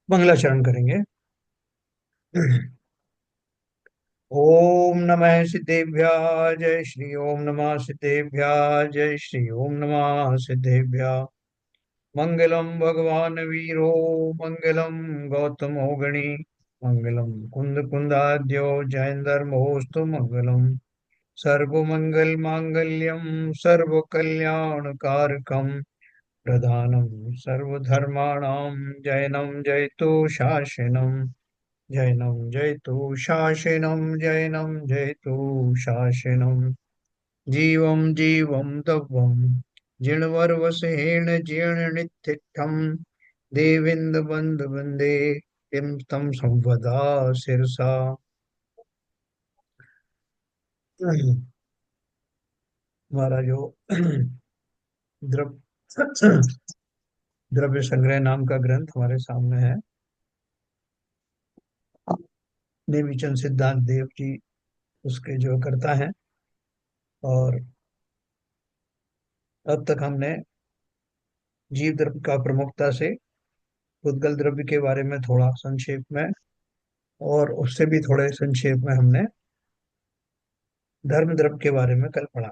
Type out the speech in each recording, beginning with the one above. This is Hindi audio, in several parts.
मंगलाचरण करेंगे। ओम नमः सिद्धेभ्यः जय श्री ओम नमः सिद्धेभ्यः जय श्री ओम नमः सिद्धेभ्यः। मंगलम भगवान वीरो मंगलम गौतमो गणी मंगलम कुंद कुंदाद्यो जयंदर्मोस्तु मंगलम सर्वमंगल मांगल्यम सर्व कल्याण कारकम प्रधानम सर्वधर्माणां जयनं जयतु शासनम जैनं जयतु शासनं जैनं जयतु शासनं जीवं जीवं तवं जिणवर्वसेन जीर्णनित्यं देवेन्द्र वन्दे किं तं संवदा शिरसा। हमारा जो द्रव्य द्रव्य संग्रह नाम का ग्रंथ हमारे सामने है। नेमीचंद सिद्धांत देव जी उसके जो करता है। और अब तक हमने जीव द्रव्य का प्रमुखता से उद्गल द्रव्य के बारे में थोड़ा संक्षेप में, और उससे भी थोड़े संक्षेप में हमने धर्म द्रव्य के बारे में कल पढ़ा।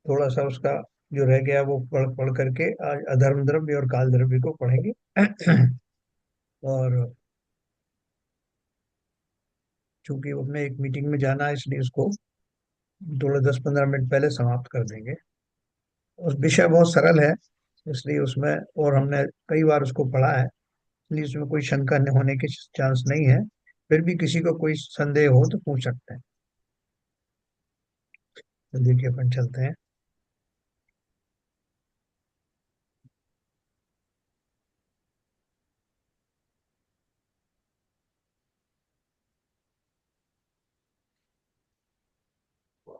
थोड़ा सा उसका जो रह गया वो पढ़ पढ़ करके आज अधर्म द्रव्य और काल द्रव्य को पढ़ेंगे। और चूंकि उसमें एक मीटिंग में जाना है इसलिए उसको थोड़ा 10-15 मिनट पहले समाप्त कर देंगे। उस विषय बहुत सरल है इसलिए उसमें, और हमने कई बार उसको पढ़ा है इसलिए उसमें कोई शंका होने के चांस नहीं है। फिर भी किसी को कोई संदेह हो तो पूछ सकते हैं। तो देखिए अपन चलते हैं।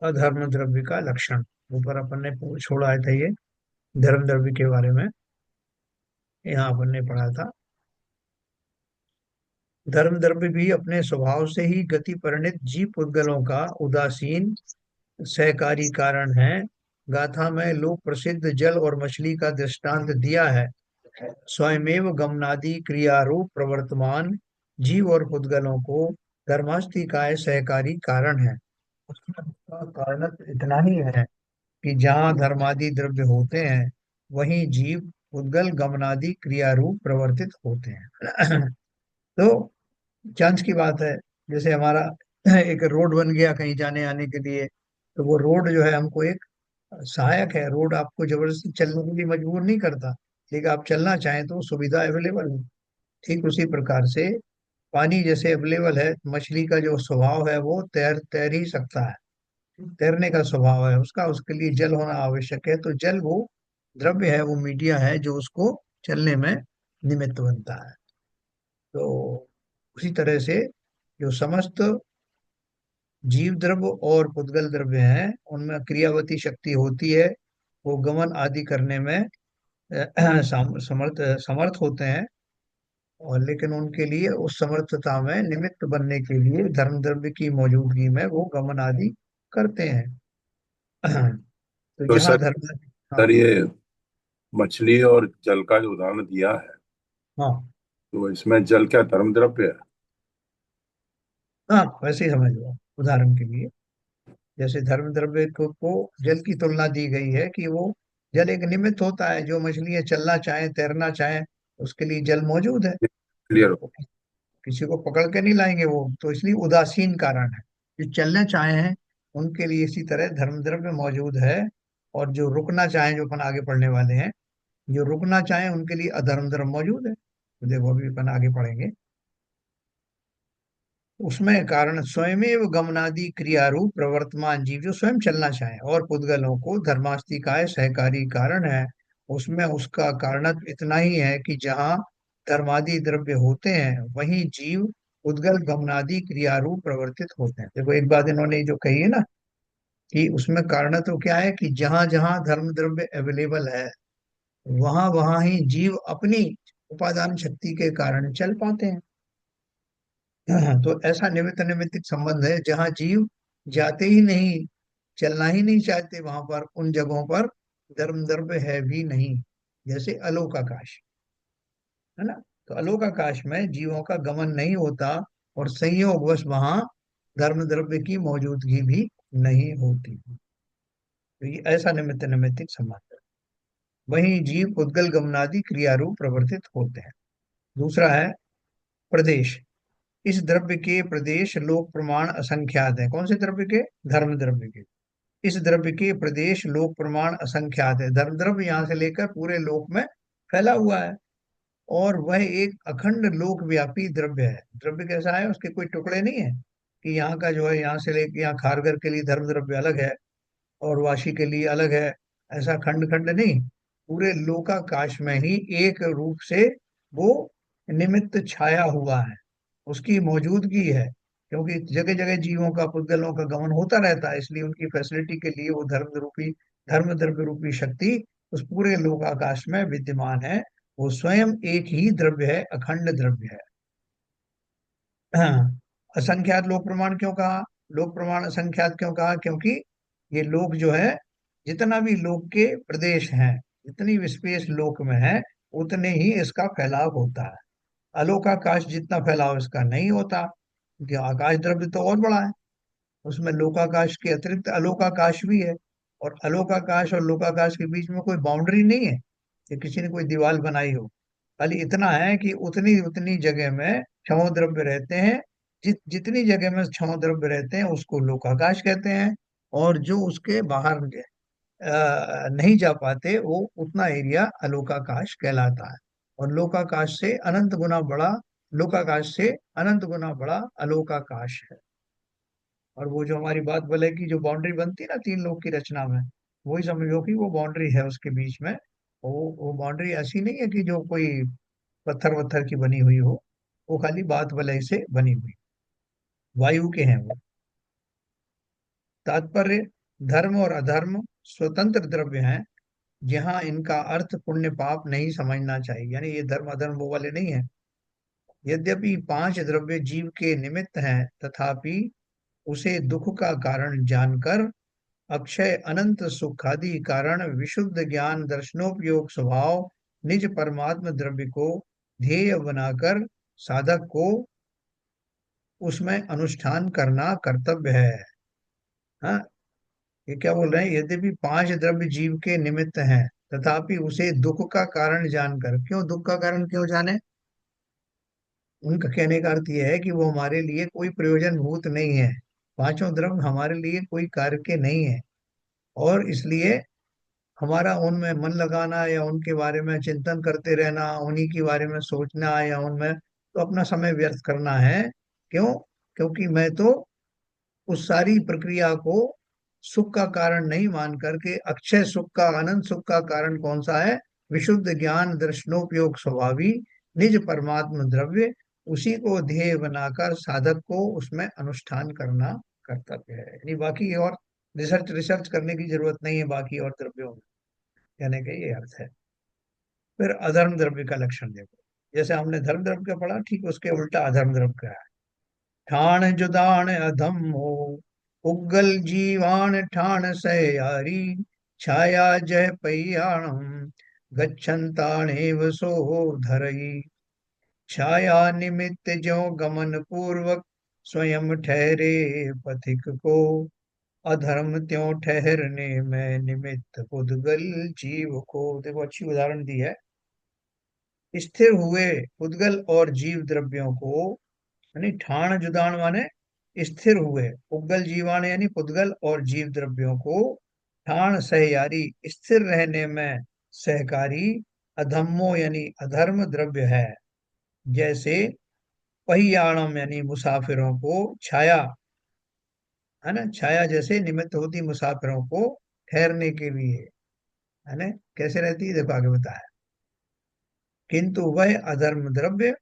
अधर्म द्रव्य का लक्षण, ऊपर अपन ने छोड़ा था ये धर्म द्रव्य के बारे में। यहाँ अपन ने पढ़ा था धर्म द्रव्य भी अपने स्वभाव से ही गति परिणत जीव पुद्गलों का उदासीन सहकारी कारण है। गाथा में लोक प्रसिद्ध जल और मछली का दृष्टांत दिया है। स्वयमेव गमनादि क्रियारूप प्रवर्तमान जीव और पुद्गलों को धर्मास्तिकाय सहकारी कारण है। उसमें उसका कारण इतना ही है कि जहाँ धर्मादि द्रव्य होते हैं वहीं जीव उद्गल गमनादि क्रियारूप प्रवर्तित होते हैं। तो चांस की बात है, जैसे हमारा एक रोड बन गया कहीं जाने आने के लिए, तो वो रोड जो है हमको एक सहायक है। रोड आपको जबरदस्ती चलने के लिए मजबूर नहीं करता, लेकिन आप चलना चाहें तो सुविधा अवेलेबल है। ठीक उसी प्रकार से पानी जैसे अवेलेबल है, मछली का जो स्वभाव है वो तैर तैर ही सकता है, तैरने का स्वभाव है उसका, उसके लिए जल होना आवश्यक है। तो जल वो द्रव्य है, वो मीडिया है जो उसको चलने में निमित्त बनता है। तो उसी तरह से जो समस्त जीव द्रव्य और पुद्गल द्रव्य हैं उनमें क्रियावती शक्ति होती है। वो गमन आदि करने में समर्थ समर्थ होते हैं। और लेकिन उनके लिए उस समर्थता में निमित्त बनने के लिए धर्म द्रव्य की मौजूदगी में वो गमन आदि करते हैं। तो तो जहाँ सर धर्म, हाँ सर ये मछली और जल का जो उदाहरण दिया है, हाँ तो इसमें जल क्या धर्म द्रव्य है? हाँ, वैसे ही समझ लो। उदाहरण के लिए जैसे धर्म द्रव्य को जल की तुलना दी गई है कि वो जल एक निमित्त होता है। जो मछलियां चलना चाहें तैरना चाहें उसके लिए जल मौजूद है। क्लियर। वो किसी को पकड़ के नहीं लाएंगे, वो तो इसलिए उदासीन कारण है। जो चलना चाहे हैं उनके लिए इसी तरह धर्म द्रव्य मौजूद है। और जो रुकना चाहें, जो अपन आगे पढ़ने वाले हैं, जो रुकना चाहें उनके लिए अधर्म द्रव्य मौजूद है। तो देखो अभी अपन आगे पढ़ेंगे। उसमें कारण स्वयमेव गमनादि क्रियारूप प्रवर्तमान जीव जो स्वयं चलना चाहे और पुद्गलों को धर्मास्तिकाय सहकारी कारण है। उसमें उसका कारण इतना ही है कि जहाँ धर्मादि द्रव्य होते हैं वहीं जीव उद्गल गमनादि क्रियारूप प्रवर्तित होते हैं। देखो एक बात इन्होंने जो कही है ना, कि उसमें कारण तो क्या है कि जहां जहां धर्म द्रव्य अवेलेबल है वहां वहां ही जीव अपनी उपादान शक्ति के कारण चल पाते हैं। तो ऐसा निमित्त निमित्त संबंध है, जहाँ जीव जाते ही नहीं, चलना ही नहीं चाहते, वहां पर उन जगहों पर धर्म द्रव्य है भी नहीं। जैसे अलोकाकाश, है ना। तो अलोकाकाश में जीवों का गमन नहीं होता, और संयोगवश वहां धर्म द्रव्य की मौजूदगी भी नहीं होती। तो ये ऐसा निमित्त निमित्तिक संबंध है। वहीं जीव उद्गल गमनादि क्रिया रूप प्रवर्तित होते हैं। दूसरा है प्रदेश। इस द्रव्य के प्रदेश लोक प्रमाण असंख्यात है। कौन से द्रव्य के? धर्म द्रव्य के। इस द्रव्य के प्रदेश लोक प्रमाण असंख्यात है। धर्म द्रव्य यहाँ से लेकर पूरे लोक में फैला हुआ है, और वह एक अखंड लोक व्यापी द्रव्य है। द्रव्य कैसा है? उसके कोई टुकड़े नहीं है कि यहाँ का जो है यहाँ से लेके यहाँ खारगर के लिए धर्म द्रव्य अलग है और वाशी के लिए अलग है। ऐसा खंड खंड नहीं, पूरे लोकाकाश में ही एक रूप से वो निमित्त छाया हुआ है, उसकी मौजूदगी है। क्योंकि जगह जगह जीवों का, पुद्गलों का गमन होता रहता है, इसलिए उनकी फैसिलिटी के लिए वो धर्म द्रव्य रूपी शक्ति उस पूरे लोकाकाश में विद्यमान है। वो स्वयं एक ही द्रव्य है, अखंड द्रव्य है। हाँ। असंख्यात लोक प्रमाण क्यों कहा? लोक प्रमाण असंख्यात क्यों कहा? क्योंकि ये लोक जो है, जितना भी लोक के प्रदेश हैं, जितनी भी स्पेस लोक में है, उतने ही इसका फैलाव होता है। अलोकाकाश जितना फैलाव इसका नहीं होता, क्योंकि आकाश द्रव्य तो और बड़ा है। उसमें लोकाकाश के अतिरिक्त अलोकाकाश भी है, और अलोकाकाश और लोकाकाश के बीच में कोई बाउंड्री नहीं है कि किसी ने कोई दीवार बनाई हो। खाली इतना है कि उतनी उतनी जगह में क्षमो द्रव्य रहते हैं। जितनी जगह में क्षमो द्रव्य रहते हैं उसको लोकाकाश कहते हैं, और जो उसके बाहर नहीं जा पाते, वो उतना एरिया अलोकाकाश कहलाता है। और लोकाकाश से अनंत गुना बड़ा, लोकाकाश से अनंत गुना बड़ा अलोकाकाश है। और वो जो हमारी बात बोले कि जो बाउंड्री बनती है ना तीन लोक की रचना में, वही समझो कि वो बाउंड्री है उसके बीच में। वो बाउंड्री ऐसी नहीं है कि जो कोई पत्थर वत्थर की बनी हुई हो, वो खाली बात वलय से बनी हुई, वायु के हैं वो। तात्पर्य, धर्म और अधर्म स्वतंत्र द्रव्य हैं, जहाँ इनका अर्थ पुण्य पाप नहीं समझना चाहिए। यानी ये धर्म अधर्म वो वाले नहीं है। यद्यपि पांच द्रव्य जीव के निमित्त हैं, तथापि उसे दुख का कारण जानकर अक्षय अनंत सुखादि कारण विशुद्ध ज्ञान दर्शनोपयोग स्वभाव निज परमात्म द्रव्य को ध्येय बनाकर साधक को उसमें अनुष्ठान करना कर्तव्य है। हाँ। ये क्या बोल रहे हैं? यद्यपि पांच द्रव्य जीव के निमित्त हैं, तथापि उसे दुख का कारण जानकर। क्यों दुख का कारण क्यों जाने? उनका कहने का अर्थ यह है कि वो हमारे लिए कोई प्रयोजन भूत नहीं है। पांचों द्रव्य हमारे लिए कोई कार्य के नहीं है, और इसलिए हमारा उनमें मन लगाना या उनके बारे में चिंतन करते रहना, उन्हीं के बारे में सोचना या उनमें तो अपना समय व्यर्थ करना है। क्यों? क्योंकि मैं तो उस सारी प्रक्रिया को सुख का कारण नहीं मान करके, अक्षय सुख का, अनंत सुख का कारण कौन सा है? विशुद्ध ज्ञान दर्शनोपयोग स्वभावी निज परमात्म द्रव्य, उसी को ध्येय बनाकर साधक को उसमें अनुष्ठान करना कर्तव्य है। यानी बाकी और रिसर्च रिसर्च करने की जरूरत नहीं है बाकी और द्रव्यों में, कहने का ये अर्थ है। फिर अधर्म द्रव्य का लक्षण देखो। जैसे हमने धर्म द्रव्य का पढ़ा, ठीक उसके उल्टा अधर्म द्रव्य का है। ठाण जुदान अधम हो, उग्गल जीवान ठाण सह यारी, छाया जय पय्याणम गच्छन्ताणेव सो धरई। छाया निमित्त ज्यो गमन पूर्वक स्वयं ठहरे पथिक को, अधर्म त्यों ठहरने में निमित्त उद्गल जीव को। देखो अच्छी उदाहरण दी है। स्थिर हुए उद्गल और जीव द्रव्यों को, यानी ठाण जुदान माने स्थिर हुए, उद्गल जीवान यानी पुद्गल और जीव द्रव्यों को ठाण सहयारी स्थिर रहने में सहकारी, अधम्मो यानी अधर्म द्रव्य है। जैसे पहियाणम यानी मुसाफिरों को छाया, है ना, छाया जैसे निमित्त होती मुसाफिरों को ठहरने के लिए, है ना। कैसे रहती है देखो आगे बताया। किंतु वह अधर्म द्रव्य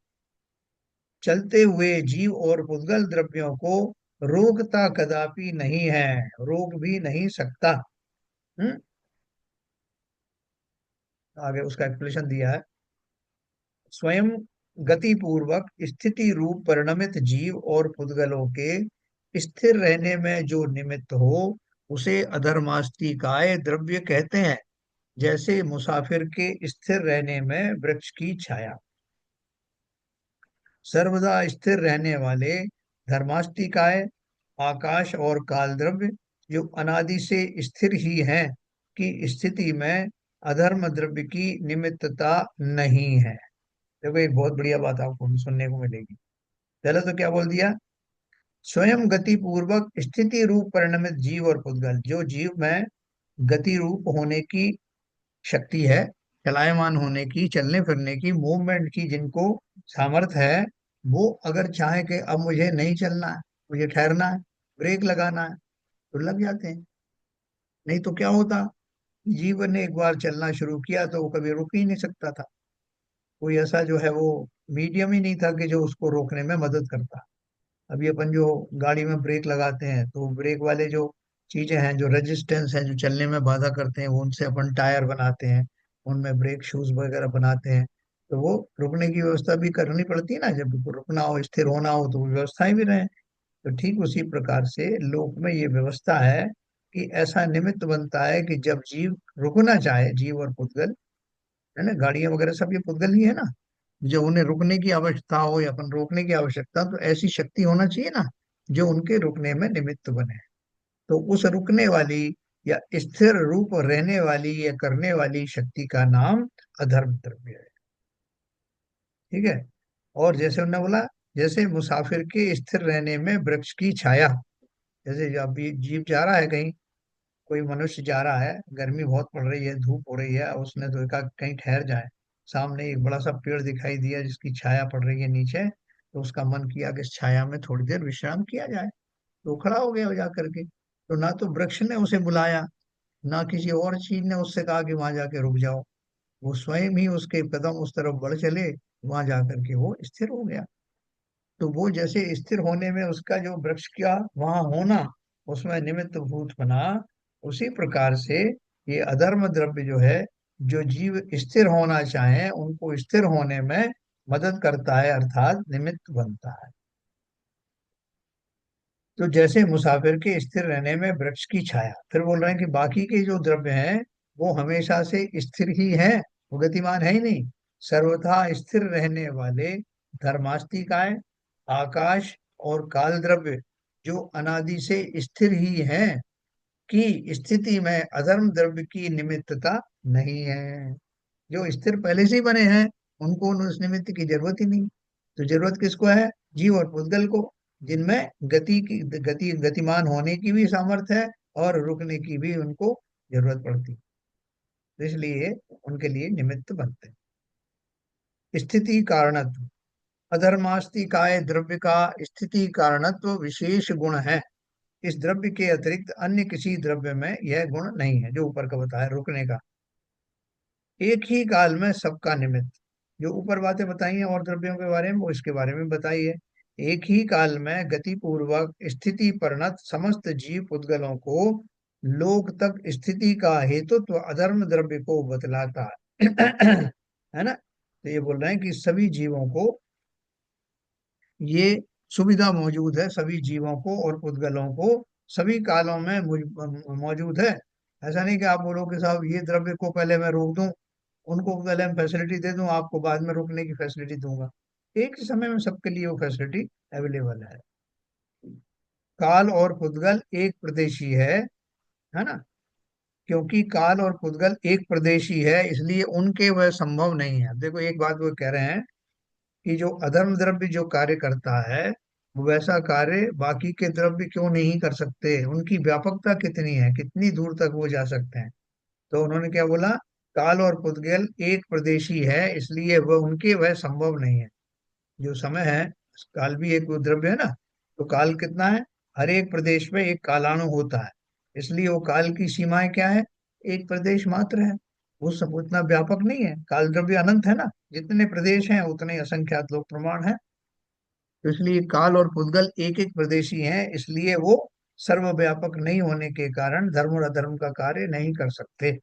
चलते हुए जीव और पुद्गल द्रव्यों को रोकता कदापि नहीं है, रोक भी नहीं सकता। हम्म। आगे उसका एक्सप्लेनेशन दिया है। स्वयं गति पूर्वक स्थिति रूप परिणमित जीव और पुद्गलों के स्थिर रहने में जो निमित्त हो, उसे अधर्मास्तिकाय द्रव्य कहते हैं। जैसे मुसाफिर के स्थिर रहने में वृक्ष की छाया। सर्वदा स्थिर रहने वाले धर्मास्तिकाय, आकाश और कालद्रव्य जो अनादि से स्थिर ही हैं, की स्थिति में अधर्म द्रव्य की निमित्तता नहीं है। देखो एक बहुत बढ़िया बात आपको सुनने को मिलेगी। पहले तो क्या बोल दिया, स्वयं गति पूर्वक स्थिति रूप परिणमित जीव और पुद्गल, जो जीव में गति रूप होने की शक्ति है, चलायमान होने की, चलने फिरने की, मूवमेंट की जिनको सामर्थ्य है, वो अगर चाहे कि अब मुझे नहीं चलना है, मुझे ठहरना है, ब्रेक लगाना है, तो लग जाते हैं। नहीं तो क्या होता, जीवन ने एक बार चलना शुरू किया तो वो कभी रुक ही नहीं सकता था। कोई ऐसा जो है वो मीडियम ही नहीं था कि जो उसको रोकने में मदद करता। अभी अपन जो गाड़ी में ब्रेक लगाते हैं, तो ब्रेक वाले जो चीजें हैं, जो रेजिस्टेंस है, जो चलने में बाधा करते हैं, वो उनसे अपन टायर बनाते हैं, उनमें ब्रेक शूज वगैरह बनाते हैं। तो वो रुकने की व्यवस्था भी करनी पड़ती है ना, जब रुकना हो, स्थिर होना हो, तो वो व्यवस्थाएं भी रहे। तो ठीक उसी प्रकार से लोक में ये व्यवस्था है कि ऐसा निमित्त बनता है कि जब जीव रुकना चाहे, जीव और पुद्गल है ना, गाड़ियां वगैरह सब ये पुद्गल ही है ना, जो उन्हें रुकने की आवश्यकता हो या अपन रोकने की आवश्यकता, तो ऐसी शक्ति होना चाहिए ना जो उनके रुकने में निमित्त बने। तो उस रुकने वाली या स्थिर रूप रहने वाली या करने वाली शक्ति का नाम अधर्म द्रव्य है। ठीक है। और जैसे उन्होंने बोला, जैसे मुसाफिर के स्थिर रहने में वृक्ष की छाया। जैसे जब भी जीव जा रहा है कहीं, कोई मनुष्य जा रहा है, गर्मी बहुत पड़ रही है, धूप हो रही है, उसने तो कहा कहीं ठहर जाए, सामने एक बड़ा सा पेड़ दिखाई दिया जिसकी छाया पड़ रही है नीचे, तो उसका मन किया कि इस छाया में थोड़ी देर विश्राम किया जाए। तो खड़ा हो गया जा करके। तो ना तो वृक्ष ने उसे बुलाया, ना किसी और चीज ने उससे कहा कि वहां जाके रुक जाओ, वो स्वयं ही उसके कदम उस तरफ बढ़ चले, वहां जा करके वो स्थिर हो गया। तो वो जैसे स्थिर होने में उसका जो वृक्ष का वहां होना उसमें निमित्त भूत बना, उसी प्रकार से ये अधर्म द्रव्य जो है, जो जीव स्थिर होना चाहे उनको स्थिर होने में मदद करता है, अर्थात निमित्त बनता है। तो जैसे मुसाफिर के स्थिर रहने में वृक्ष की छाया, फिर बोल रहे हैं कि बाकी के जो द्रव्य हैं वो हमेशा से स्थिर ही हैं, वो गतिमान है ही नहीं। सर्वथा स्थिर रहने वाले धर्मास्तिकाय, आकाश और काल द्रव्य जो अनादि से स्थिर ही हैं, की स्थिति में अधर्म द्रव्य की निमित्तता नहीं है। जो स्थिर पहले से ही बने हैं, उनको उस निमित्त की जरूरत ही नहीं। तो जरूरत किसको है, जीव और पुद्गल को, जिनमें गतिमान होने की भी सामर्थ्य है और रुकने की भी उनको जरूरत पड़ती है। तो इसलिए उनके लिए निमित्त बनते हैं। स्थिति कारणत्व। अधर्मास्तिकाय द्रव्य का स्थिति कारणत्व विशेष गुण है। इस द्रव्य के अतिरिक्त अन्य किसी द्रव्य में यह गुण नहीं है, जो ऊपर का बताया रुकने का। एक ही काल में सबका निमित्त, जो ऊपर बातें बताई हैं और द्रव्यों के बारे में, वो इसके बारे में बताई है। एक ही काल में गति पूर्वक स्थिति परिणत समस्त जीव पुद्गलों को लोक तक स्थिति का हेतुत्व अधर्म द्रव्य को बतलाता है। है ना। तो ये बोल रहे हैं कि सभी जीवों को ये सुविधा मौजूद है, सभी जीवों को और पुद्गलों को सभी कालों में मौजूद है। ऐसा नहीं कि आप बोलो कि साहब ये द्रव्य को पहले मैं रोक दूं, उनको पहले मैं फैसिलिटी दे दूं, आपको बाद में रुकने की फैसिलिटी दूंगा। एक ही समय में सबके लिए वो फैसिलिटी अवेलेबल है। काल और पुद्गल एक प्रदेशी है ना। क्योंकि काल और पुद्गल एक प्रदेशी है, इसलिए उनके वह संभव नहीं है। देखो एक बात वो कह रहे हैं कि जो अधर्म द्रव्य जो कार्य करता है, वो वैसा कार्य बाकी के द्रव्य क्यों नहीं कर सकते, उनकी व्यापकता कितनी है, कितनी दूर तक वो जा सकते हैं। तो उन्होंने क्या बोला, काल और पुद्गल एक प्रदेशी है, इसलिए वह उनके वह संभव नहीं है। जो समय है, काल भी एक द्रव्य है ना। तो काल कितना है, हर एक प्रदेश में एक कालाणु होता है, इसलिए वो काल की सीमाएं क्या है, एक प्रदेश मात्र है। वो सब उतना व्यापक नहीं है, काल द्रव्य अनंत है ना, जितने प्रदेश हैं उतने असंख्यात लोग प्रमाण है। तो इसलिए काल और पुद्गल एक एक प्रदेशी हैं, इसलिए वो सर्वव्यापक नहीं होने के कारण धर्म और अधर्म का कार्य नहीं कर सकते।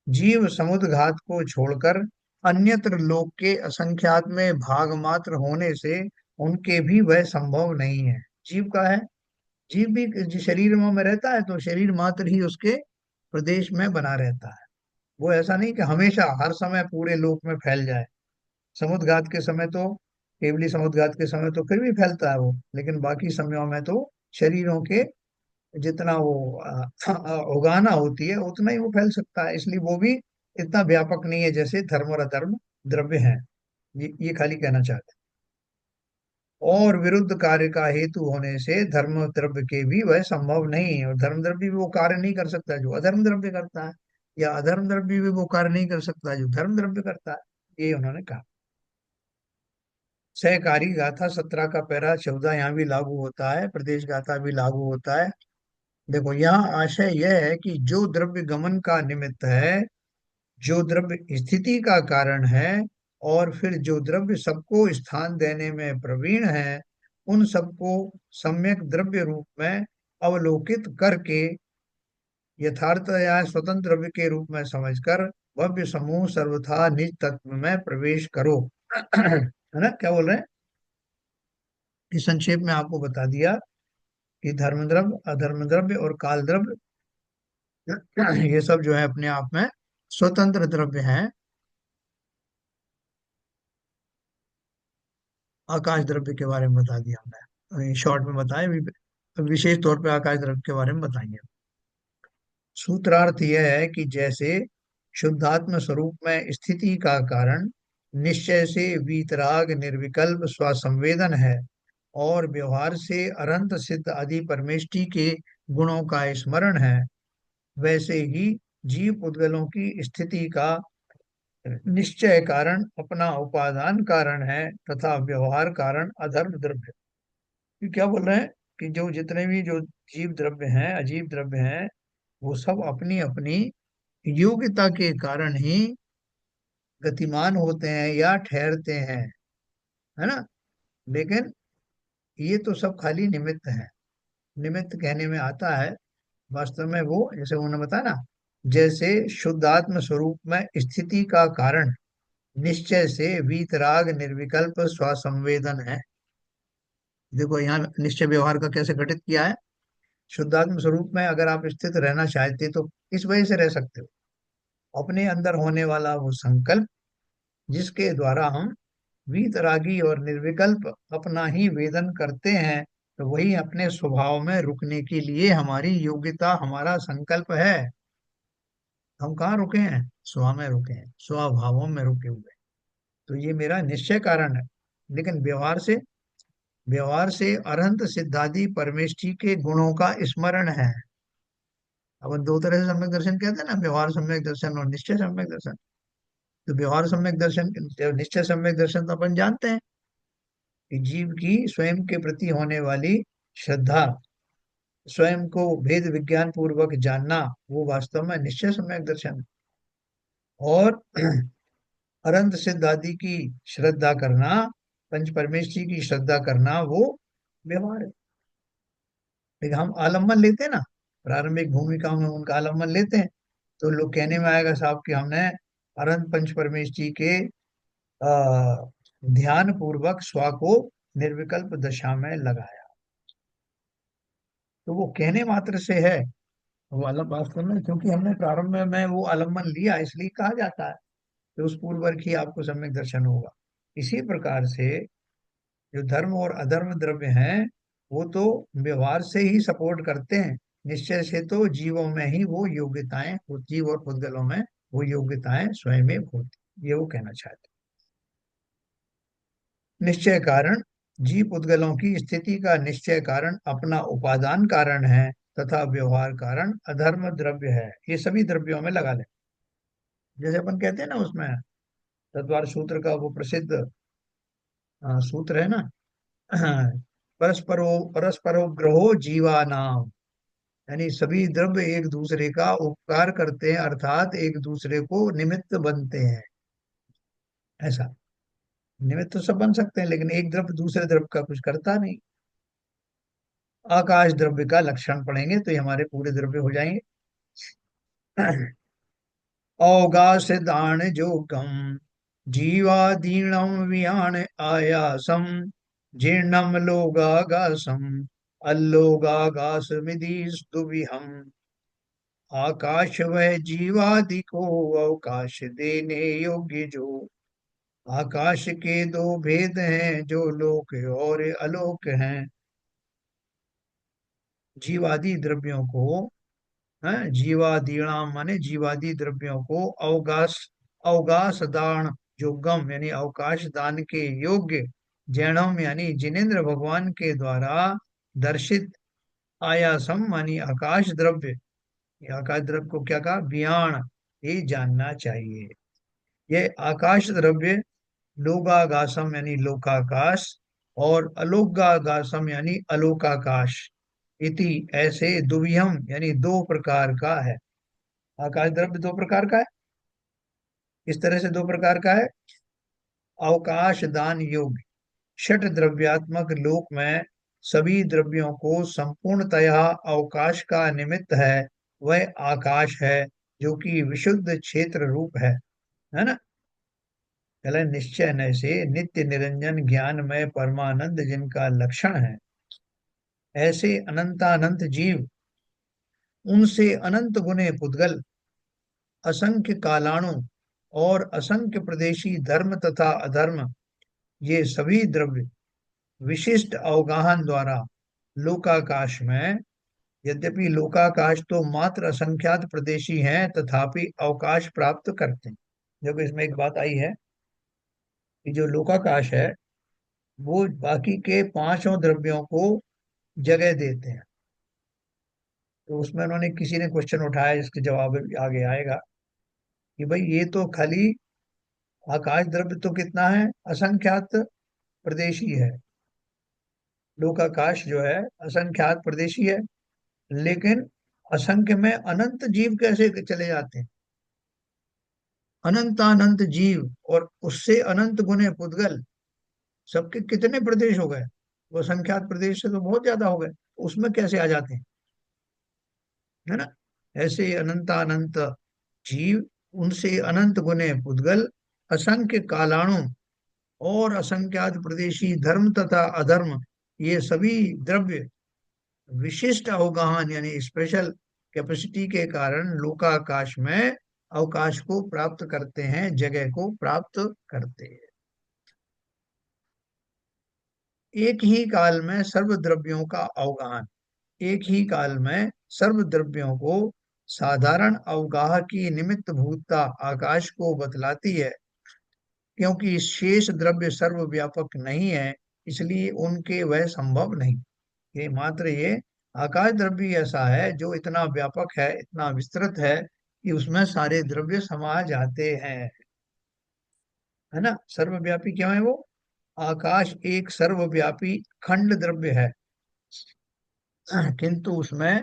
जीव समुद्घात को छोड़कर अन्यत्र लोक के असंख्यात में भाग मात्र होने से उनके भी वह संभव नहीं है। जीव का है, जीव भी शरीर में रहता है तो शरीर मात्र ही उसके प्रदेश में बना रहता है। वो ऐसा नहीं कि हमेशा हर समय पूरे लोक में फैल जाए। समुद्रघात के समय तो, केवली समुद्रघात के समय तो फिर भी फैलता है वो, लेकिन बाकी समयों में तो शरीरों के जितना वो उगाना होती है उतना ही वो फैल सकता है, इसलिए वो भी इतना व्यापक नहीं है जैसे धर्म और अधर्म द्रव्य हैं। ये खाली कहना चाहते हैं। और विरुद्ध कार्य का हेतु होने से धर्म द्रव्य के भी वह संभव नहीं है, और धर्म द्रव्य भी वो कार्य नहीं कर सकता जो अधर्म द्रव्य करता है, या अधर्म द्रव्य भी वो कार्य नहीं कर सकता जो धर्म द्रव्य करता है, ये उन्होंने कहा। सहकारी गाथा 17 का पैरा 14 यहाँ भी लागू होता है, प्रदेश गाथा भी लागू होता है। देखो यहाँ आशय यह है कि जो द्रव्य गमन का निमित्त है, जो द्रव्य स्थिति का कारण है, और फिर जो द्रव्य सबको स्थान देने में प्रवीण है, उन सबको सम्यक द्रव्य रूप में अवलोकित करके यथार्थ या स्वतंत्र द्रव्य के रूप में समझकर भव्य समूह सर्वथा निज तत्व में प्रवेश करो। है ना, क्या बोल रहे हैं? इस संक्षेप में आपको बता दिया कि धर्म द्रव्य, अधर्म द्रव्य और काल द्रव्य ये सब जो है अपने आप में स्वतंत्र द्रव्य हैं। आकाश द्रव्य के बारे में बता दिया हमने, शॉर्ट में बताया, विशेष तौर पे आकाश द्रव्य के बारे में बताएंगे। सूत्रार्थ यह है कि जैसे शुद्धात्म स्वरूप में स्थिति का कारण निश्चय से वीतराग निर्विकल्प स्वसंवेदन है, और व्यवहार से अनंत सिद्ध आदि परमेष्टि के गुणों का स्मरण है, वैसे ही जीव उद्गलों की स्थिति का निश्चय कारण अपना उपादान कारण है, तथा व्यवहार कारण अधर्म द्रव्य। ये क्या बोल रहे हैं कि जो जितने भी जो जीव द्रव्य हैं, अजीव द्रव्य हैं, वो सब अपनी अपनी योग्यता के कारण ही गतिमान होते हैं या ठहरते हैं, है ना। लेकिन ये तो सब खाली निमित्त है। निमित्त कहने में आता है, वास्तव में वो जैसे उन्होंने बताया ना, जैसे शुद्धात्म स्वरूप में स्थिति का कारण निश्चय से वीतराग निर्विकल्प स्वसंवेदन है। देखो यहाँ निश्चय व्यवहार का कैसे घटित किया है। शुद्धात्म स्वरूप में अगर आप स्थित रहना चाहते तो इस वजह से रह सकते हो, अपने अंदर होने वाला वो संकल्प जिसके द्वारा हम वीतरागी और निर्विकल्प अपना ही वेदन करते हैं, तो वही अपने स्वभाव में रुकने के लिए हमारी योग्यता, हमारा संकल्प है। हम कहाँ रुके हैं? स्व में रुके हैं, स्वभावों में रुके हुए। तो ये मेरा निश्चय कारण है। लेकिन व्यवहार से अरहंत सिद्धादि परमेष्टि के गुणों का स्मरण है। अपन दो तरह से सम्यक दर्शन कहते हैं ना, व्यवहार सम्यक दर्शन और निश्चय सम्यक दर्शन। तो व्यवहार सम्यक दर्शन, निश्चय सम्यक दर्शन तो अपन जानते हैं कि जीव की स्वयं के प्रति होने वाली श्रद्धा, स्वयं को भेद विज्ञान पूर्वक जानना, वो वास्तव में निश्चय सम्यक दर्शन है। और अनंत सिद्ध आदि की श्रद्धा करना, पंच परमेष्ठी की श्रद्धा करना, वो व्यवहार है। लेकिन हम आलम्बन लेते हैं ना, प्रारंभिक भूमिका में उनका आलम्बन लेते हैं, तो लोग कहने में आएगा साहब कि हमने अनंत पंच परमेष्ठी के ध्यान पूर्वक स्व को निर्विकल्प दशा में लगाया। तो वो कहने मात्र से है, वो अलग वास्तव में, क्योंकि हमने प्रारंभ में वो आलम्बन लिया, इसलिए कहा जाता है कि उस पूर्वक ही आपको सम्यक दर्शन होगा। इसी प्रकार से जो धर्म और अधर्म द्रव्य हैं, वो तो व्यवहार से ही सपोर्ट करते हैं, निश्चय से तो जीवों में ही वो योग्यताएं, जीव और पुद्गलों में वो योग्यताएं स्वयं में होती, ये वो कहना चाहते हैं। निश्चय कारण जीव उद्गलों की स्थिति का निश्चय कारण अपना उपादान कारण है, तथा व्यवहार कारण अधर्म द्रव्य है। ये सभी द्रव्यों में लगा ले। जैसे अपन कहते हैं ना उसमें तत्वार सूत्र का वो प्रसिद्ध सूत्र है ना, परस्परो ग्रहो जीवा नाम, यानी सभी द्रव्य एक दूसरे का उपकार करते हैं, अर्थात एक दूसरे को निमित्त बनते हैं। ऐसा निमित्त तो सब बन सकते हैं, लेकिन एक द्रव्य दूसरे द्रव्य का कुछ करता नहीं। आकाश द्रव्य का लक्षण पढ़ेंगे तो ये हमारे पूरे द्रव्य हो जाएंगे। औगास दान जोगम जीवादीनम वियाण आयासम जीर्णम लोगागासम अल्लोगागास विधि स्तुविहम। आकाश वह जीवादि को अवकाश देने योग्य जो। आकाश के दो भेद हैं जो लोक और अलोक हैं। जीवादि द्रव्यों को, है जीवादीणाम माने जीवादि द्रव्यों को अवकाश, अवकाश दान जो गम यानी अवकाश दान के योग्य, जैनम यानी जिनेन्द्र भगवान के द्वारा दर्शित, आयासम मानी आकाश द्रव्य, ये आकाश द्रव्य को क्या कहा, वियाण, ये जानना चाहिए। ये आकाश द्रव्य लोकागासम यानी लोकाकाश, और अलोकागासम यानी अलोकाकाश, इति ऐसे दुविहम यानी दो प्रकार का है। आकाश द्रव्य दो प्रकार का है। इस तरह से दो प्रकार का है। अवकाश दान योग्य, षट द्रव्यात्मक लोक में सभी द्रव्यों को संपूर्णतया अवकाश का निमित्त है, वह आकाश है जो कि विशुद्ध क्षेत्र रूप है ना। चले निश्चय न से नित्य निरंजन ज्ञानमय परमानंद जिनका लक्षण है, ऐसे अनंतानंत जीव, उनसे अनंत गुने पुद्गल, असंख्य कालाणु और असंख्य प्रदेशी धर्म तथा अधर्म, ये सभी द्रव्य विशिष्ट अवगाहन द्वारा लोकाकाश में, यद्यपि लोकाकाश तो मात्र असंख्यात प्रदेशी हैं तथापि अवकाश प्राप्त करते हैं। देखो इसमें एक बात आई है कि जो लोकाकाश है वो बाकी के पांचों द्रव्यों को जगह देते हैं। तो उसमें उन्होंने, किसी ने क्वेश्चन उठाया, इसके जवाब भी आगे आएगा कि भाई ये तो खाली आकाश द्रव्य तो कितना है, असंख्यात प्रदेशी है। लोकाकाश जो है असंख्यात प्रदेशी है, लेकिन असंख्य में अनंत जीव कैसे चले जाते हैं, अनंतानंत जीव, और उससे अनंत गुने पुद्गल, सबके कितने प्रदेश हो गए, वो संख्यात प्रदेश से तो बहुत ज्यादा हो गए, उसमें कैसे आ जाते हैं, है ना। ऐसे अनंतानंत जीव, उनसे अनंत गुने पुद्गल, असंख्य कालाणु और असंख्यात प्रदेशी धर्म तथा अधर्म, ये सभी द्रव्य विशिष्ट अवगाहन यानी स्पेशल कैपेसिटी के कारण लोकाकाश में अवकाश को प्राप्त करते हैं, जगह को प्राप्त करते हैं। एक ही काल में सर्व द्रव्यों का अवगाहन, एक ही काल में सर्व द्रव्यों को साधारण अवगाह की निमित्त भूतता आकाश को बतलाती है, क्योंकि शेष द्रव्य सर्वव्यापक नहीं है, इसलिए उनके वह संभव नहीं। ये मात्र ये आकाश द्रव्य ऐसा है जो इतना व्यापक है, इतना विस्तृत है कि उसमें सारे द्रव्य समा जाते हैं, है ना। सर्वव्यापी क्यों है वो, आकाश एक सर्वव्यापी खंड द्रव्य है, किंतु उसमें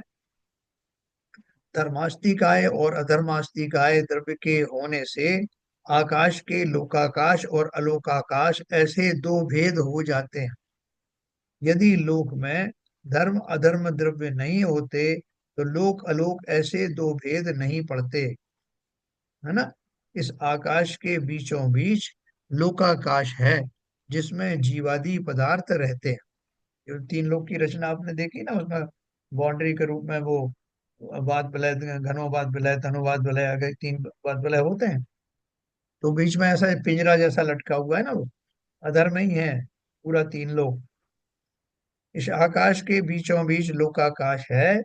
धर्मास्तिकाय और अधर्मास्तिकाय द्रव्य के होने से आकाश के लोकाकाश और अलोकाकाश ऐसे दो भेद हो जाते हैं। यदि लोक में धर्म अधर्म द्रव्य नहीं होते तो लोक अलोक ऐसे दो भेद नहीं पड़ते, है ना। इस आकाश के बीचों बीच लोकाकाश है जिसमें जीवादि पदार्थ रहते हैं। जो तीन लोक की रचना आपने देखी ना, उसमें बाउंड्री के रूप में वो बात विलय, घनों विलय, तनुवाद विलय, अगर तीन बात विलय होते हैं, तो बीच में ऐसा पिंजरा जैसा लटका हुआ है ना, वो अधर में ही है पूरा तीन लोक। इस आकाश के बीचों बीच लोकाकाश है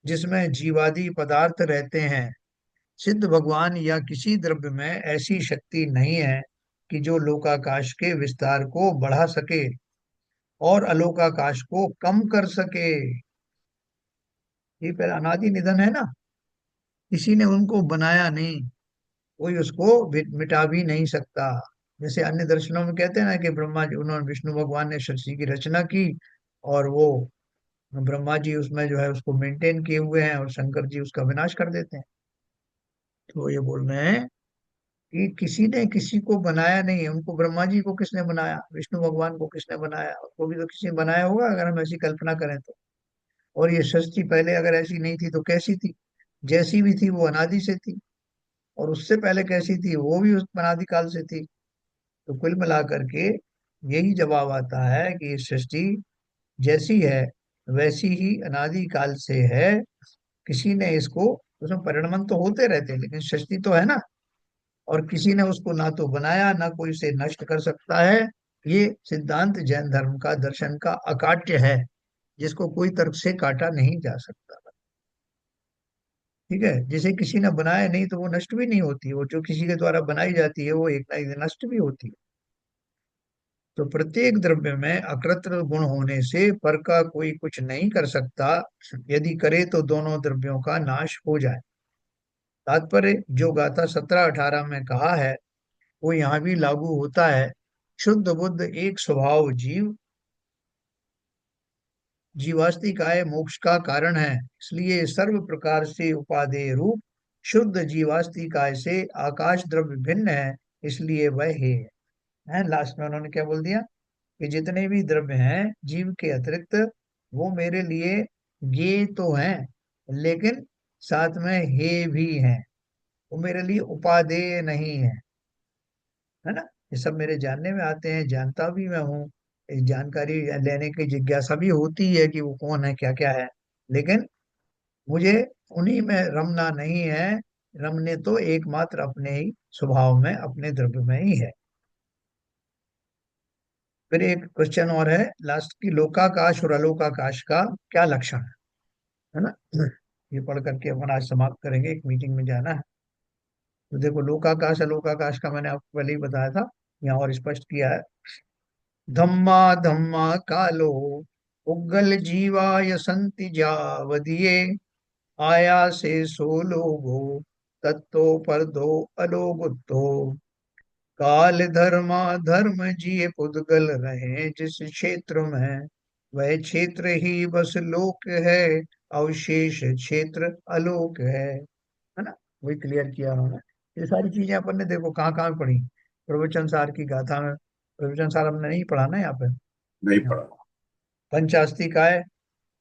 जिसमें जीवादि पदार्थ रहते हैं। सिद्ध भगवान या किसी द्रव्य में ऐसी शक्ति नहीं है कि जो लोकाकाश के विस्तार को बढ़ा सके और अलोकाकाश को कम कर सके। ये पहला अनादि निधन है ना, किसी ने उनको बनाया नहीं, कोई उसको मिटा भी नहीं सकता। जैसे अन्य दर्शनों में कहते हैं ना कि ब्रह्मा जी, उन्होंने, विष्णु भगवान ने सृष्टि की रचना की और वो ब्रह्मा जी उसमें जो है उसको मेंटेन किए हुए हैं और शंकर जी उसका विनाश कर देते हैं। तो ये बोल रहे हैं कि किसी ने किसी को बनाया नहीं है। उनको, ब्रह्मा जी को किसने बनाया, विष्णु भगवान को किसने बनाया, उसको भी तो किसी ने बनाया होगा अगर हम ऐसी कल्पना करें तो। और ये सृष्टि पहले अगर ऐसी नहीं थी तो कैसी थी, जैसी भी थी वो अनादि से थी, और उससे पहले कैसी थी वो भी उस अनादि काल से थी। तो कुल मिला करके यही जवाब आता है कि ये सृष्टि जैसी है वैसी ही अनादि काल से है, किसी ने इसको उसमें परिणमन तो होते रहते हैं, लेकिन सृष्टि तो है ना, और किसी ने उसको ना तो बनाया ना कोई इसे नष्ट कर सकता है। ये सिद्धांत जैन धर्म का, दर्शन का अकाट्य है, जिसको कोई तर्क से काटा नहीं जा सकता। ठीक है, जिसे किसी ने बनाया नहीं तो वो नष्ट भी नहीं होती, वो जो किसी के द्वारा बनाई जाती है वो एक ना एक दिन नष्ट भी होती है। तो प्रत्येक द्रव्य में अकृत्रिम गुण होने से पर का कोई कुछ नहीं कर सकता। यदि करे तो दोनों द्रव्यों का नाश हो जाए। तात्पर्य जो गाथा 17-18 में कहा है वो यहाँ भी लागू होता है। शुद्ध बुद्ध एक स्वभाव जीव, जीवास्तिकाय मोक्ष का कारण है, इसलिए सर्व प्रकार से उपादेय रूप शुद्ध जीवास्तिकाय से आकाश द्रव्य भिन्न है, इसलिए वह हे है। लास्ट में उन्होंने क्या बोल दिया कि जितने भी द्रव्य हैं जीव के अतिरिक्त, वो मेरे लिए ये तो हैं, लेकिन साथ में हे भी हैं। वो मेरे लिए उपादेय नहीं है, है ना। ये सब मेरे जानने में आते हैं, जानता भी मैं हूँ, इस जानकारी लेने की जिज्ञासा भी होती है कि वो कौन है, क्या क्या है, लेकिन मुझे उन्हीं में रमना नहीं है। रमने तो एकमात्र अपने ही स्वभाव में, अपने द्रव्य में ही है। फिर एक क्वेश्चन और है लास्ट की, लोकाकाश और अलोकाकाश का क्या लक्षण है ना। ये पढ़ करके अपन आज समाप्त करेंगे, एक मीटिंग में जाना है। तो देखो, लोकाकाश अलोकाकाश का मैंने आपको पहले ही बताया था, यहाँ और स्पष्ट किया है। धम्मा धम्मा कालो उग्गल जीवाय संति जावदिये, आया से सो लोगो तत्तो पर दो अलोगुत्तो, काल धर्मा धर्म जिये पुद्गल रहे जिस क्षेत्र में, वह क्षेत्र ही बस लोक है, अवशेष क्षेत्र अलोक है ना। वही क्लियर किया उन्होंने। ये सारी चीजें अपन ने देखो कहाँ कहाँ पढ़ी, प्रवचन सार की गाथा में। प्रवचन सार हमने नहीं पढ़ा ना यहाँ पे। नहीं हाँ। पढ़ा। पंचास्ति काय,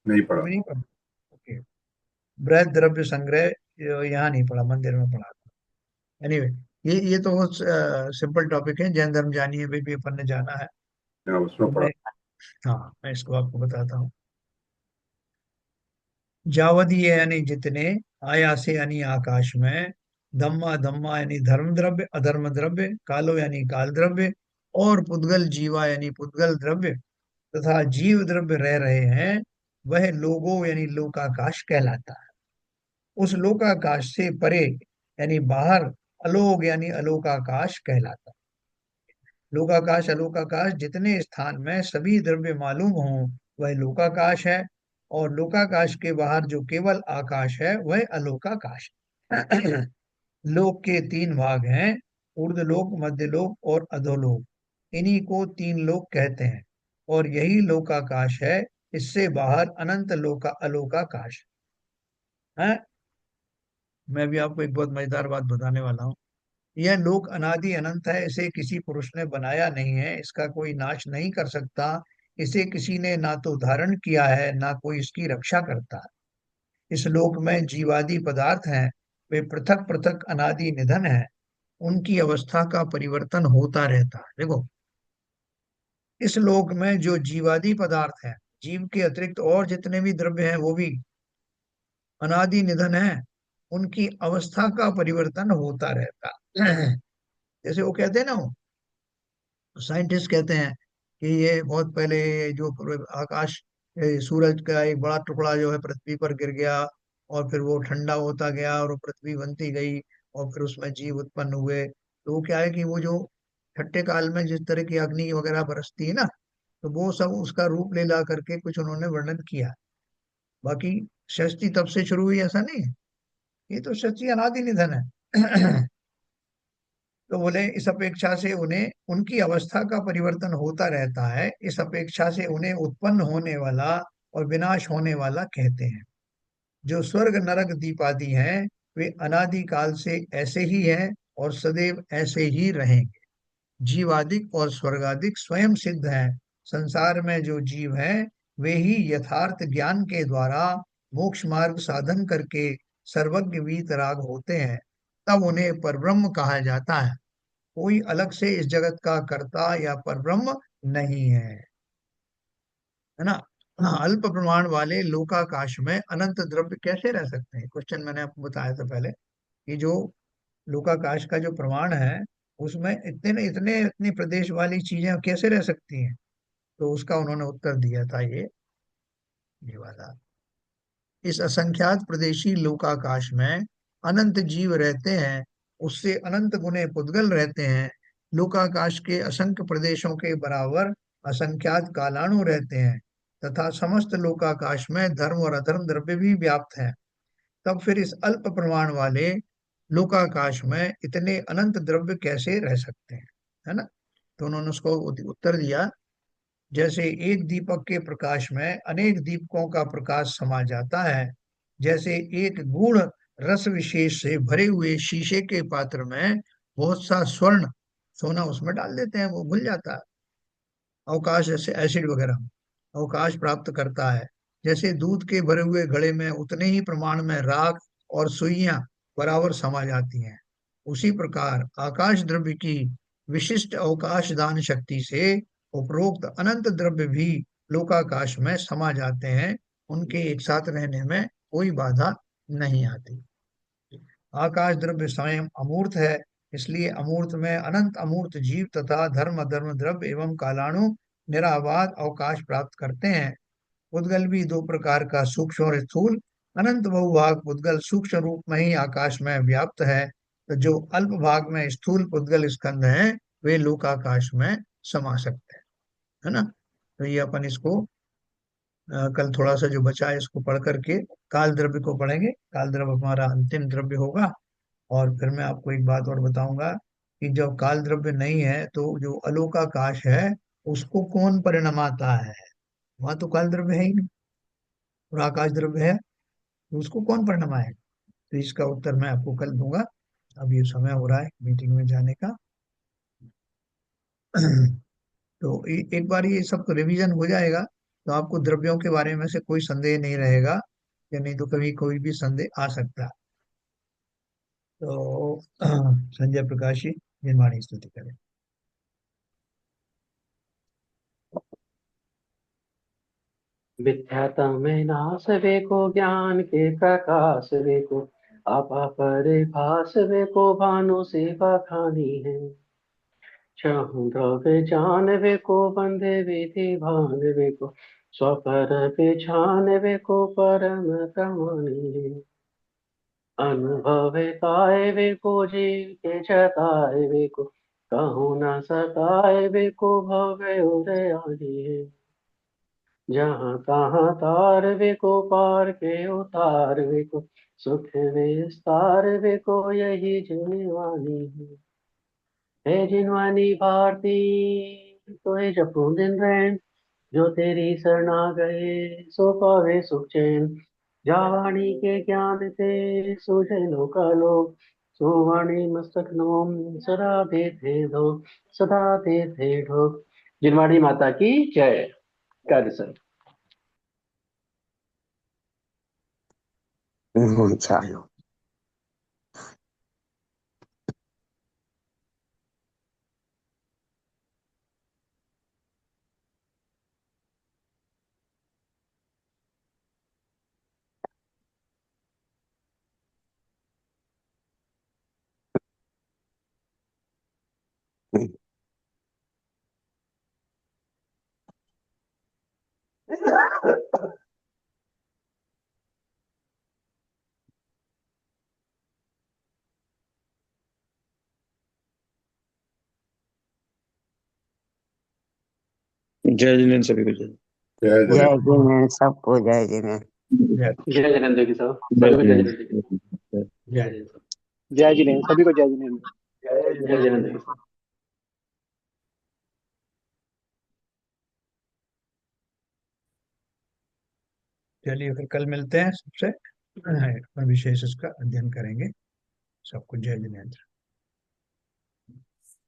नहीं वो पढ़ा। भी नहीं पढ़ा। ओके। बृहद द्रव्य संग्रह, यहाँ नहीं पढ़ा, मंदिर में पढ़ा। एनीवे, ये तो बहुत सिंपल टॉपिक है, जैन धर्म जानिए भी अपन ने जाना है। हाँ, उसमें तो पढ़ा। मैं, हाँ मैं इसको आपको बताता हूँ। जावदीय यानी जितने, आया से यानी आकाश में, धम्मा धम्मा यानी धर्म द्रव्य अधर्म द्रव्य, कालो यानी काल द्रव्य, और पुद्गल जीवा यानी पुद्गल द्रव्य तथा जीव द्रव्य रह रहे हैं, वह लोगो यानी लोकाकाश कहलाता है। उस लोकाकाश से परे यानी बाहर अलोक यानी अलोकाकाश कहलाता है। लोकाकाश अलोकाकाश जितने स्थान में सभी द्रव्य मालूम हों वह लोकाकाश है, और लोकाकाश के बाहर जो केवल आकाश है वह अलोकाकाश है। लोक के तीन भाग हैं, ऊर्ध्वलोक, मध्यलोक और अधोलोक। इन्हीं को तीन लोक कहते हैं, और यही लोकाकाश है। इससे बाहर अनंत लोका अलोकाकाश है। मैं भी आपको एक बहुत मजेदार बात बताने वाला हूँ। यह लोक अनादि अनंत है, इसे किसी पुरुष ने बनाया नहीं है, इसका कोई नाश नहीं कर सकता। इसे किसी ने ना तो धारण किया है ना कोई इसकी रक्षा करता है। इस लोक में जीवादि पदार्थ हैं, वे पृथक पृथक अनादि निधन है, उनकी अवस्था का परिवर्तन होता रहता है। देखो, इस लोक में जो जीवादि पदार्थ हैं, जीव के अतिरिक्त और जितने भी द्रव्य हैं वो भी अनादि निधन है, उनकी अवस्था का परिवर्तन होता रहता है। जैसे वो कहते हैं ना, साइंटिस्ट कहते हैं कि ये बहुत पहले जो आकाश, सूरज का एक बड़ा टुकड़ा जो है पृथ्वी पर गिर गया, और फिर वो ठंडा होता गया और वो पृथ्वी बनती गई, और फिर उसमें जीव उत्पन्न हुए। तो वो क्या है कि वो जो छठे काल में जिस तरह की अग्नि वगैरह बरसती है ना, तो वो सब उसका रूप ले ला करके कुछ उन्होंने वर्णन किया। बाकी सृष्टि तब से शुरू हुई ऐसा नहीं है, ये तो सृष्टि अनादि निधन है। तो बोले इस अपेक्षा से उन्हें उनकी अवस्था का परिवर्तन होता रहता है, इस अपेक्षा से उन्हें उत्पन्न होने वाला और विनाश होने वाला कहते हैं। जो स्वर्ग नरक दीपादि हैं वे अनादि काल से ऐसे ही हैं और सदैव ऐसे ही रहेंगे। जीवादिक और स्वर्गादिक स्वयं सिद्ध हैं। संसार में जो जीव हैं वे ही यथार्थ ज्ञान के द्वारा मोक्ष मार्ग साधन करके सर्वज्ञ वीतराग होते हैं, तब उन्हें परब्रह्म कहा जाता है। कोई अलग से इस जगत का कर्ता या परब्रह्म नहीं है, है ना। हाँ, अल्प प्रमाण वाले लोकाकाश में अनंत द्रव्य कैसे रह सकते हैं? क्वेश्चन मैंने आपको बताया था पहले कि जो लोकाकाश का जो प्रमाण है, उसमें इतने इतने इतनी प्रदेश वाली चीजें कैसे रह सकती हैं? तो उसका उन्होंने उत्तर दिया था ये वाला। इस असंख्यात प्रदेशी लोकाकाश में अनंत जीव रहते हैं, उससे अनंत गुने पुद्गल रहते हैं। लोकाकाश के असंख्य प्रदेशों के बराबर असंख्यात कालाणु रहते हैं, तथा समस्त लोकाकाश में धर्म और अधर्म द्रव्य भी व्याप्त है। तब फिर इस अल्प प्रमाण वाले लोकाकाश में इतने अनंत द्रव्य कैसे रह सकते हैं? है ना? तो उन्होंने उसको उत्तर दिया, जैसे एक दीपक के प्रकाश में अनेक दीपकों का प्रकाश समा जाता है, जैसे एक गूढ़ रस विशेष से भरे हुए शीशे के पात्र में बहुत सा स्वर्ण सोना उसमें डाल देते हैं, वो घुल जाता है, अवकाश जैसे एसिड वगैरह अवकाश प्राप्त करता है। जैसे दूध के भरे हुए घड़े में उतने ही प्रमाण में राख और सुइयां बराबर समा जाती हैं, उसी प्रकार आकाश द्रव्य की विशिष्ट अवकाश दान शक्ति से उपरोक्त अनंत द्रव्य भी लोकाकाश में समा जाते हैं, उनके एक साथ रहने में कोई बाधा नहीं आती। आकाश द्रव्य स्वयं अमूर्त है, इसलिए अमूर्त में अनंत अमूर्त जीव तथा धर्म अधर्म द्रव्य एवं कालाणु निराबाद अवकाश प्राप्त करते हैं। पुद्गल भी दो प्रकार का, सूक्ष्म और स्थूल। अनंत बहुभाग पुद्गल सूक्ष्म रूप में ही आकाश में व्याप्त है, तो जो अल्प भाग में स्थूल पुद्गल स्कंध हैं, वे लोकाकाश में समा सकते हैं। है ना? तो ये अपन इसको कल थोड़ा सा जो बचा है इसको पढ़ करके काल द्रव्य को पढ़ेंगे। काल द्रव्य हमारा अंतिम द्रव्य होगा। और फिर मैं आपको एक बात और बताऊंगा कि जब काल द्रव्य नहीं है तो जो अलोकाकाश है, उसको कौन परिणमाता है? वहां तो काल द्रव्य है ही नहीं, और आकाश द्रव्य है, तो उसको कौन परिणमाए? तो इसका उत्तर मैं आपको कल दूंगा। अब ये समय हो रहा है मीटिंग में जाने का। तो एक बार ये सब रिवीजन हो जाएगा, तो आपको द्रव्यों के बारे में से कोई संदेह नहीं रहेगा, या नहीं तो कभी कोई भी संदेह आ सकता है। तो संजय प्रकाश जी निर्माणी स्तुति करें। विख्याता में नास वे को ज्ञान के प्रकाश वे को आपा परे भास वे को भानु सेवा खानी है। चाहूं द्रव्य जान वे को बंधे विधि भान वे को स्वपर पेछान वे को परम कमानी है। अनुभव काय वे को जीव के जताए वे को कहूँ न सताए वे को भव उदय आदि है। जहाँ तहाँ तार वे को पार के उतार वे को सुख विस्तार वे को यही जिनवानी है जिनवानी भारती। तो ये जपू दिन रैन जो तेरी शरणा गए सो पावे सुख चैन। जावाणी के ज्ञान ते सूझे लोका लोक सुवाणी मस्तक नोम सदा देते दो सदा देते ढोक। जिनवाणी माता की जय। कार्य सर। चालो। जय जिनेन्द्र सभी को जय। जय बोलो। जय जगन्नाथ। जिनेन्द्र, सबको जय जिनेन्द्र। जय जय जगन्नाथ की साहब जय सभी को जय जगन्नाथ की। जिनेन्द्र। जय। जय जय जिनेन्द्र, सभी को जय जिनेन्द्र। जय जगन्नाथ की साहब। चलिए फिर कल मिलते हैं सबसे, विशेष इसका अध्ययन करेंगे। सबको जय जिनेन्द्र।